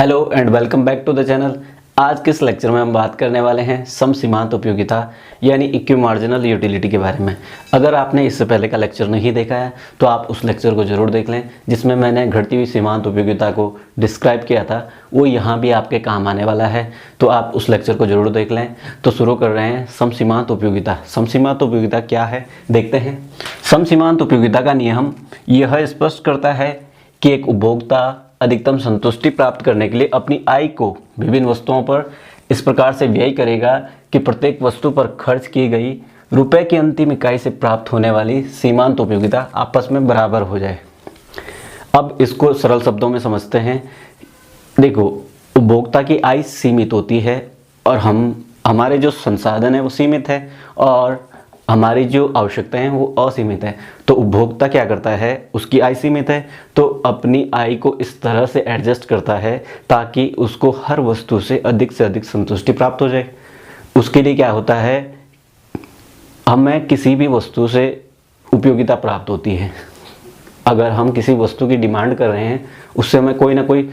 Hello and welcome back to the channel. आज के इस लेक्चर में हम बात करने वाले हैं समसीमांत उपयोगिता यानी इक्वी मार्जिनल यूटिलिटी के बारे में। अगर आपने इससे पहले का लेक्चर नहीं देखा है तो आप उस लेक्चर को ज़रूर देख लें, जिसमें मैंने घटती हुई सीमांत उपयोगिता को डिस्क्राइब किया था। वो यहाँ भी आपके काम आने वाला है, तो आप उस लेक्चर को ज़रूर देख लें। तो शुरू कर रहे हैं समसीमांत उपयोगिता। समसीमांत उपयोगिता क्या है देखते हैं। समसीमांत उपयोगिता का नियम यह स्पष्ट करता है कि एक उपभोक्ता अधिकतम संतुष्टि प्राप्त करने के लिए अपनी आय को विभिन्न वस्तुओं पर इस प्रकार से व्यय करेगा कि प्रत्येक वस्तु पर खर्च की गई रुपए की अंतिम इकाई से प्राप्त होने वाली सीमांत उपयोगिता आपस में बराबर हो जाए। अब इसको सरल शब्दों में समझते हैं। देखो, उपभोक्ता की आय सीमित होती है और हमारे जो संसाधन है वो सीमित है और हमारी जो आवश्यकताएं हैं वो असीमित है। तो उपभोक्ता क्या करता है, उसकी आय सीमित है तो अपनी आय को इस तरह से एडजस्ट करता है ताकि उसको हर वस्तु से अधिक संतुष्टि प्राप्त हो जाए। उसके लिए क्या होता है, हमें किसी भी वस्तु से उपयोगिता प्राप्त होती है। अगर हम किसी वस्तु की डिमांड कर रहे हैं, उससे हमें कोई ना कोई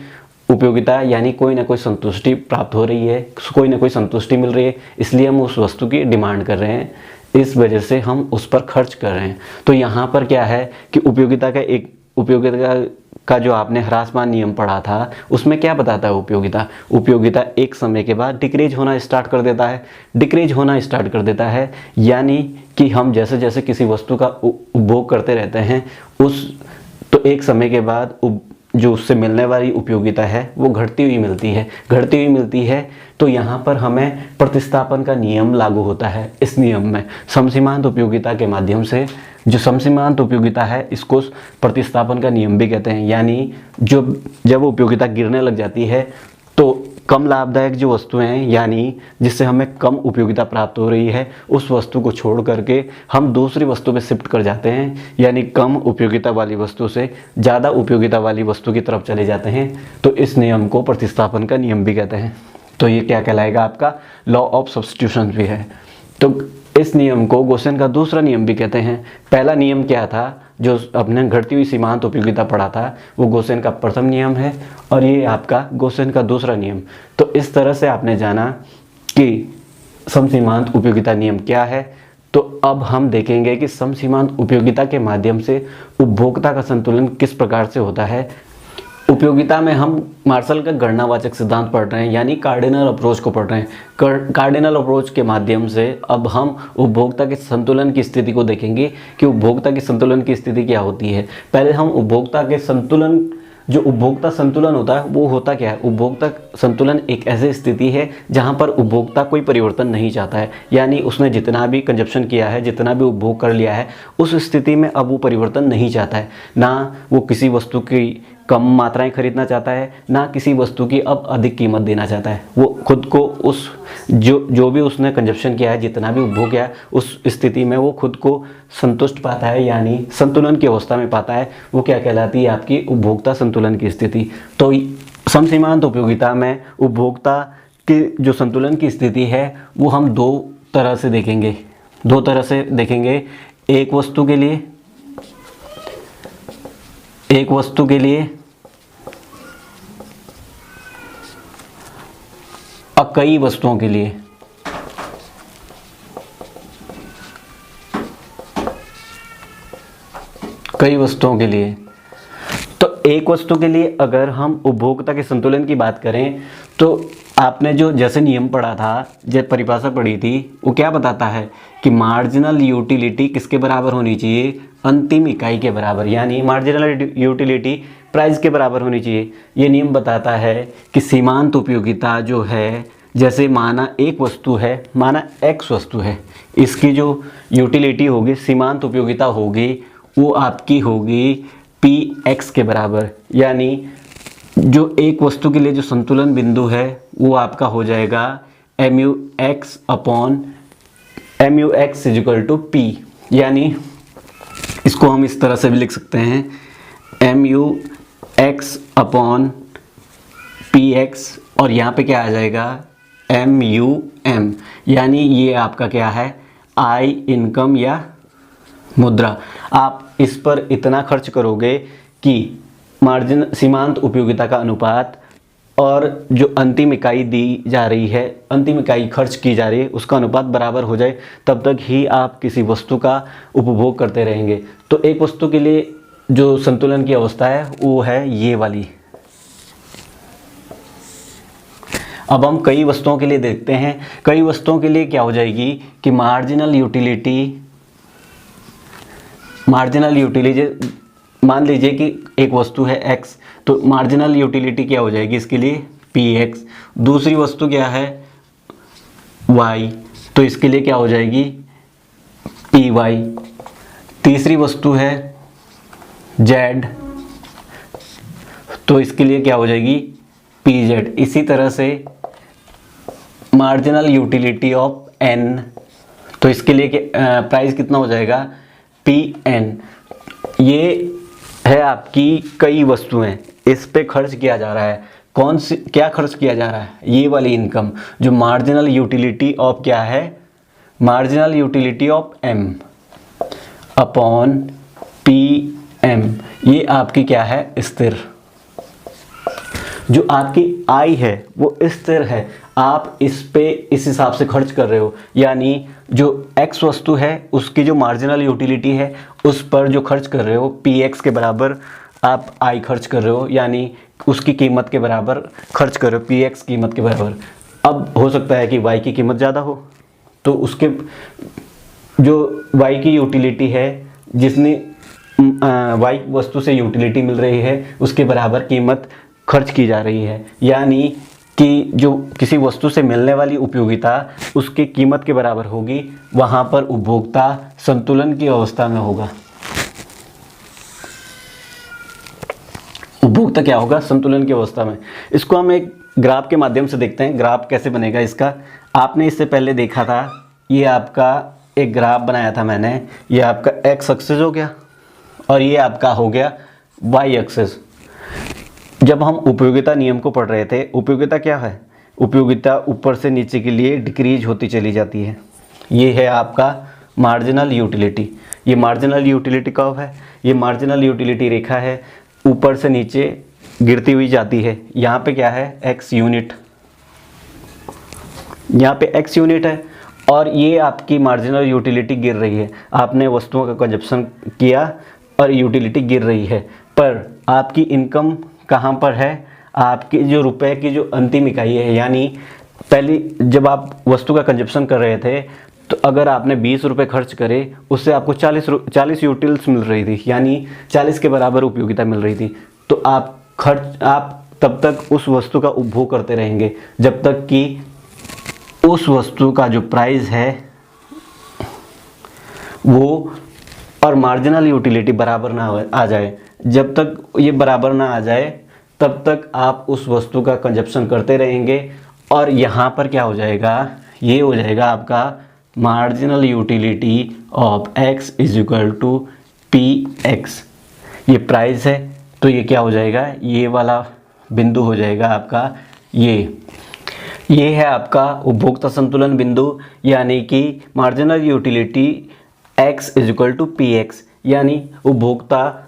उपयोगिता यानी कोई ना कोई संतुष्टि प्राप्त हो रही है, कोई ना कोई संतुष्टि मिल रही है, इसलिए हम उस वस्तु की डिमांड कर रहे हैं। इस वजह से हम उस पर खर्च कर रहे हैं। तो यहाँ पर क्या है कि उपयोगिता का जो आपने ह्रासमान नियम पढ़ा था उसमें क्या बताता है, उपयोगिता एक समय के बाद डिक्रीज होना स्टार्ट कर देता है। यानी कि हम जैसे जैसे किसी वस्तु का उपभोग करते रहते हैं तो एक समय के बाद जो उससे मिलने वाली उपयोगिता है वो घटती हुई मिलती है। तो यहाँ पर हमें प्रतिस्थापन का नियम लागू होता है। इस नियम में समसीमांत उपयोगिता के माध्यम से जो समसीमांत उपयोगिता है इसको प्रतिस्थापन का नियम भी कहते हैं। यानी जब उपयोगिता गिरने लग जाती है तो कम लाभदायक जो वस्तुएं हैं यानी जिससे हमें कम उपयोगिता प्राप्त हो रही है उस वस्तु को छोड़ करके हम दूसरी वस्तु पे शिफ्ट कर जाते हैं, यानी कम उपयोगिता वाली वस्तु से ज़्यादा उपयोगिता वाली वस्तु की तरफ चले जाते हैं। तो इस नियम को प्रतिस्थापन का नियम भी कहते हैं। तो ये क्या कहलाएगा, आपका लॉ ऑफ सब्स्टिट्यूशन भी है। तो इस नियम को गोसेन का दूसरा नियम भी कहते हैं। पहला नियम क्या था, जो अपने घटती हुई सीमांत उपयोगिता पढ़ा था, वो गोसेन का प्रथम नियम है और ये आपका गोसेन का दूसरा नियम। तो इस तरह से आपने जाना कि समसीमांत उपयोगिता नियम क्या है। तो अब हम देखेंगे कि समसीमांत उपयोगिता के माध्यम से उपभोक्ता का संतुलन किस प्रकार से होता है। उपयोगिता में हम मार्शल का गणनावाचक सिद्धांत पढ़ रहे हैं, यानी कार्डिनल अप्रोच को पढ़ रहे हैं। कार्डिनल अप्रोच के माध्यम से अब हम उपभोक्ता के संतुलन की स्थिति को देखेंगे कि उपभोक्ता की संतुलन की स्थिति क्या होती है। पहले हम उपभोक्ता संतुलन होता है वो होता क्या है। उपभोक्ता संतुलन एक ऐसी स्थिति है जहां पर उपभोक्ता कोई परिवर्तन नहीं चाहता है, यानी उसने जितना भी कंजप्शन किया है, जितना भी उपभोग कर लिया है, उस स्थिति में अब वो परिवर्तन नहीं चाहता है। ना वो किसी वस्तु की कम मात्राएं खरीदना चाहता है, ना किसी वस्तु की अब अधिक कीमत देना चाहता है। वो खुद को उस जो भी उसने कंजप्शन किया है, जितना भी उपभोग किया है, उस स्थिति में वो खुद को संतुष्ट पाता है, यानी संतुलन की अवस्था में पाता है। वो क्या कहलाती है, आपकी उपभोक्ता संतुलन की स्थिति। तो समसीमांत उपयोगिता में उपभोक्ता की जो संतुलन की स्थिति है वो हम दो तरह से देखेंगे। एक वस्तु के लिए और कई वस्तुओं के लिए। तो एक वस्तु के लिए अगर हम उपभोक्ता के संतुलन की बात करें तो आपने जो जैसे नियम पढ़ा था, जब परिभाषा पढ़ी थी, वो क्या बताता है कि मार्जिनल यूटिलिटी किसके बराबर होनी चाहिए, अंतिम इकाई के बराबर, यानी मार्जिनल यूटिलिटी प्राइस के बराबर होनी चाहिए। ये नियम बताता है कि सीमांत उपयोगिता जो है, जैसे माना एक वस्तु है, माना एक्स वस्तु है, इसकी जो यूटिलिटी होगी, सीमांत उपयोगिता होगी, वो आपकी होगी पी एक्स के बराबर। यानी जो एक वस्तु के लिए जो संतुलन बिंदु है वो आपका हो जाएगा mu x equal to P. यानी इसको हम इस तरह से भी लिख सकते हैं, mu x upon P x, और यहाँ पे क्या आ जाएगा MUM। यानी ये आपका क्या है, आई इनकम या मुद्रा। आप इस पर इतना खर्च करोगे कि मार्जिन सीमांत उपयोगिता का अनुपात और जो अंतिम इकाई दी जा रही है, अंतिम इकाई खर्च की जा रही है, उसका अनुपात बराबर हो जाए, तब तक ही आप किसी वस्तु का उपभोग करते रहेंगे। तो एक वस्तु के लिए जो संतुलन की अवस्था है वो है ये वाली। अब हम कई वस्तुओं के लिए देखते हैं। कई वस्तुओं के लिए क्या हो जाएगी कि मार्जिनल यूटिलिटी मान लीजिए कि एक वस्तु है x, तो मार्जिनल यूटिलिटी क्या हो जाएगी इसके लिए px। दूसरी वस्तु क्या है y, तो इसके लिए क्या हो जाएगी py। तीसरी वस्तु है z, तो इसके लिए क्या हो जाएगी pz। इसी तरह से मार्जिनल यूटिलिटी ऑफ n, तो इसके लिए प्राइस कितना हो जाएगा pn। ये है आपकी कई वस्तुएं, इस पे खर्च किया जा रहा है। कौन सी, क्या खर्च किया जा रहा है? ये वाली इनकम जो मार्जिनल यूटिलिटी ऑफ क्या है, marginal utility of m upon pm। ये आपकी क्या है स्थिर। जो आपकी I है वो स्थिर है, आप इस पे इस हिसाब से खर्च कर रहे हो, यानी जो x वस्तु है उसकी जो मार्जिनल यूटिलिटी है उस पर जो खर्च कर रहे हो px के बराबर आप I खर्च कर रहे हो, यानी उसकी कीमत के बराबर खर्च कर रहे हो, px कीमत के बराबर। अब हो सकता है कि y की कीमत ज़्यादा हो, तो उसके जो y की यूटिलिटी है, जिसने y वस्तु से यूटिलिटी मिल रही है उसके बराबर कीमत खर्च की जा रही है, यानी कि जो किसी वस्तु से मिलने वाली उपयोगिता उसकी कीमत के बराबर होगी, वहाँ पर उपभोक्ता संतुलन की अवस्था में होगा। उपभोक्ता क्या होगा? संतुलन की अवस्था में। इसको हम एक ग्राफ के माध्यम से देखते हैं। ग्राफ कैसे बनेगा इसका, आपने इससे पहले देखा था, ये आपका एक ग्राफ बनाया था मैंने। ये आपका x एक्सिस हो गया और ये आपका हो गया y एक्सिस। जब हम उपयोगिता नियम को पढ़ रहे थे, उपयोगिता क्या है? उपयोगिता ऊपर से नीचे के लिए डिक्रीज होती चली जाती है। ये है आपका मार्जिनल यूटिलिटी। ये मार्जिनल यूटिलिटी कर्व है, ये मार्जिनल यूटिलिटी रेखा है, ऊपर से नीचे गिरती हुई जाती है। यहाँ पे क्या है? x यूनिट, यहाँ पे x यूनिट है और ये आपकी मार्जिनल यूटिलिटी गिर रही है। आपने वस्तुओं का कंजप्शन किया और यूटिलिटी गिर रही है, पर आपकी इनकम कहाँ पर है? आपकी जो रुपए की जो अंतिम इकाई है, यानी पहले जब आप वस्तु का कंजप्शन कर रहे थे तो अगर आपने 20 रुपये खर्च करे, उससे आपको 40 यूटिल्स मिल रही थी, यानी 40 के बराबर उपयोगिता मिल रही थी। तो आप तब तक उस वस्तु का उपभोग करते रहेंगे जब तक कि उस वस्तु का जो प्राइस है वो और मार्जिनल यूटिलिटी बराबर ना आ जाए। जब तक ये बराबर ना आ जाए तब तक आप उस वस्तु का कंजप्शन करते रहेंगे और यहाँ पर क्या हो जाएगा? ये हो जाएगा आपका marginal utility of x is equal to px। ये प्राइस है, तो ये क्या हो जाएगा? ये वाला बिंदु हो जाएगा आपका ये है आपका उपभोक्ता संतुलन बिंदु, यानी कि marginal utility x is equal to px, यानी उपभोक्ता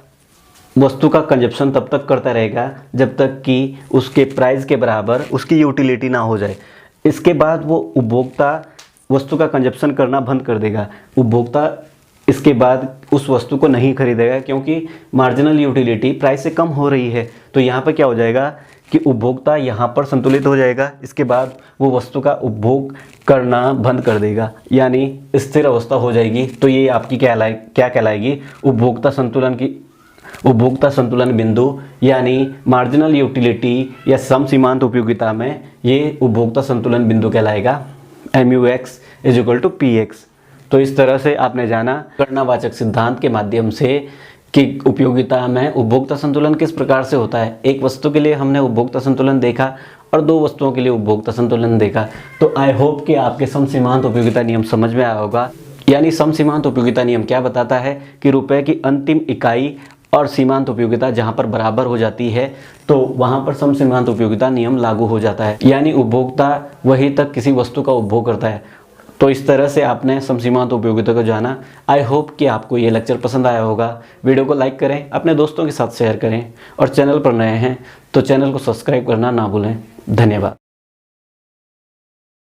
वस्तु का कंजप्शन तब तक करता रहेगा जब तक कि उसके प्राइस के बराबर उसकी यूटिलिटी ना हो जाए। इसके बाद वो उपभोक्ता वस्तु का कंजप्शन करना बंद कर देगा। उपभोक्ता इसके बाद उस वस्तु को नहीं खरीदेगा क्योंकि मार्जिनल यूटिलिटी प्राइस से कम हो रही है। तो यहाँ पर क्या हो जाएगा कि उपभोक्ता यहाँ पर संतुलित हो जाएगा। इसके बाद वो वस्तु का उपभोग करना बंद कर देगा, यानी स्थिर अवस्था हो जाएगी। तो ये आपकी क्या कहलाएगी? उपभोक्ता संतुलन बिंदु, यानी मार्जिनल यूटिलिटी या समसीमांत उपयोगिता में ये उपभोक्ता संतुलन बिंदु कहलाएगा MUX is equal to PX। तो इस तरह से आपने जाना घटनावाचक सिद्धांत के माध्यम से कि उपयोगिता में उपभोक्ता संतुलन किस प्रकार से होता है। एक वस्तु के लिए हमने उपभोक्ता संतुलन देखा और दो वस्तुओं के लिए उपभोक्ता संतुलन देखा। तो आई होप कि आपके समसीमांत उपयोगिता नियम समझ में आया होगा। यानी समसीमांत उपयोगिता नियम क्या बताता है कि रुपए की अंतिम इकाई और सीमांत उपयोगिता जहां पर बराबर हो जाती है तो वहां पर समसीमांत उपयोगिता नियम लागू हो जाता है, यानी उपभोक्ता वहीं तक किसी वस्तु का उपभोग करता है। तो इस तरह से आपने समसीमांत उपयोगिता को जाना। आई होप कि आपको ये लेक्चर पसंद आया होगा। वीडियो को लाइक करें, अपने दोस्तों के साथ शेयर करें और चैनल पर नए हैं तो चैनल को सब्सक्राइब करना ना भूलें। धन्यवाद।